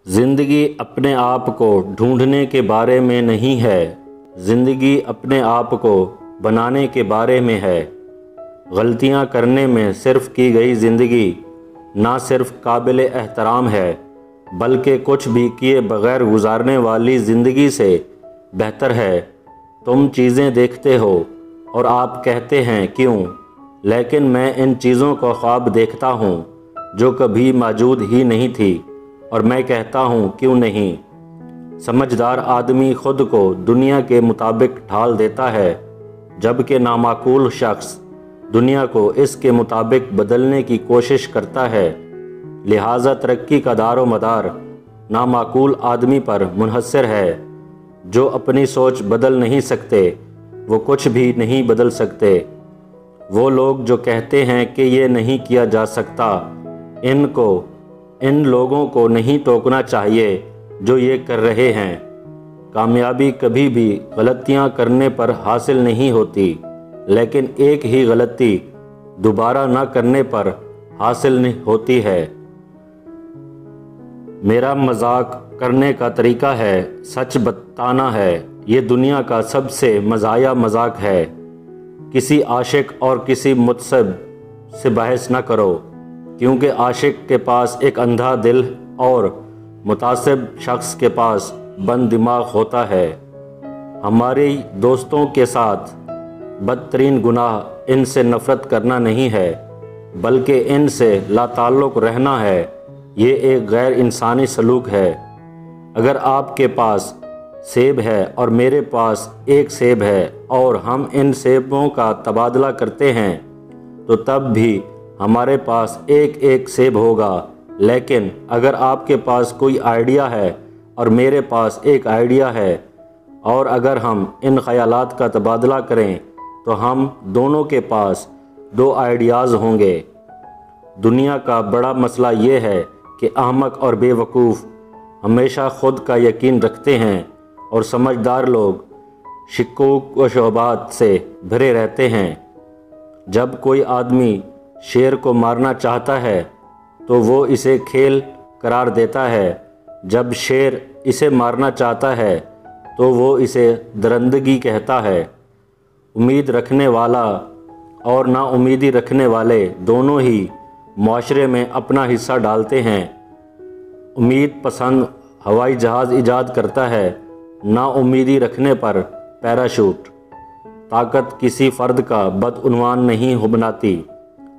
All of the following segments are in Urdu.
زندگی اپنے آپ کو ڈھونڈنے کے بارے میں نہیں ہے، زندگی اپنے آپ کو بنانے کے بارے میں ہے۔ غلطیاں کرنے میں صرف کی گئی زندگی نہ صرف قابل احترام ہے بلکہ کچھ بھی کیے بغیر گزارنے والی زندگی سے بہتر ہے۔ تم چیزیں دیکھتے ہو اور آپ کہتے ہیں کیوں، لیکن میں ان چیزوں کو خواب دیکھتا ہوں جو کبھی موجود ہی نہیں تھی اور میں کہتا ہوں کیوں نہیں۔ سمجھدار آدمی خود کو دنیا کے مطابق ڈھال دیتا ہے جبکہ نامعقول شخص دنیا کو اس کے مطابق بدلنے کی کوشش کرتا ہے۔ لہٰذا ترقی کا دار و مدار نامعقول آدمی پر منحصر ہے۔ جو اپنی سوچ بدل نہیں سکتے وہ کچھ بھی نہیں بدل سکتے۔ وہ لوگ جو کہتے ہیں کہ یہ نہیں کیا جا سکتا، ان لوگوں کو نہیں ٹوکنا چاہیے جو یہ کر رہے ہیں۔ کامیابی کبھی بھی غلطیاں کرنے پر حاصل نہیں ہوتی، لیکن ایک ہی غلطی دوبارہ نہ کرنے پر حاصل ہوتی ہے۔ میرا مذاق کرنے کا طریقہ ہے، سچ بتانا ہے۔ یہ دنیا کا سب سے مزاحیہ مذاق ہے۔ کسی عاشق اور کسی متعصب سے بحث نہ کرو، کیونکہ عاشق کے پاس ایک اندھا دل اور متعصب شخص کے پاس بند دماغ ہوتا ہے۔ ہماری دوستوں کے ساتھ بدترین گناہ ان سے نفرت کرنا نہیں ہے بلکہ ان سے لا تعلق رہنا ہے۔ یہ ایک غیر انسانی سلوک ہے۔ اگر آپ کے پاس سیب ہے اور میرے پاس ایک سیب ہے اور ہم ان سیبوں کا تبادلہ کرتے ہیں تو تب بھی ہمارے پاس ایک سیب ہوگا، لیکن اگر آپ کے پاس کوئی آئیڈیا ہے اور میرے پاس ایک آئیڈیا ہے اور اگر ہم ان خیالات کا تبادلہ کریں تو ہم دونوں کے پاس 2 آئیڈیاز ہوں گے۔ دنیا کا بڑا مسئلہ یہ ہے کہ احمق اور بے وقوف ہمیشہ خود کا یقین رکھتے ہیں اور سمجھدار لوگ شکوک و شبہات سے بھرے رہتے ہیں۔ جب کوئی آدمی شیر کو مارنا چاہتا ہے تو وہ اسے کھیل قرار دیتا ہے، جب شیر اسے مارنا چاہتا ہے تو وہ اسے درندگی کہتا ہے۔ امید رکھنے والا اور نا امیدی رکھنے والے دونوں ہی معاشرے میں اپنا حصہ ڈالتے ہیں۔ امید پسند ہوائی جہاز ایجاد کرتا ہے، نا امیدی رکھنے پر پیراشوٹ۔ طاقت کسی فرد کا بدعنوان نہیں بناتی،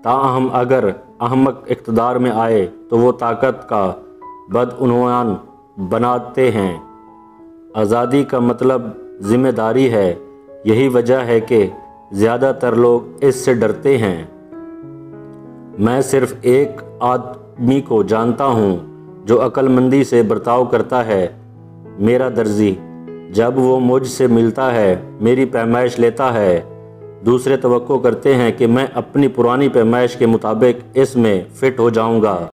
تاہم اگر احمق اقتدار میں آئے تو وہ طاقت کا بدعنوان بناتے ہیں۔ آزادی کا مطلب ذمہ داری ہے، یہی وجہ ہے کہ زیادہ تر لوگ اس سے ڈرتے ہیں۔ میں صرف ایک آدمی کو جانتا ہوں جو عقل مندی سے برتاؤ کرتا ہے، میرا درزی۔ جب وہ مجھ سے ملتا ہے، میری پیمائش لیتا ہے، دوسرے توقع کرتے ہیں کہ میں اپنی پرانی پیمائش کے مطابق اس میں فٹ ہو جاؤں گا۔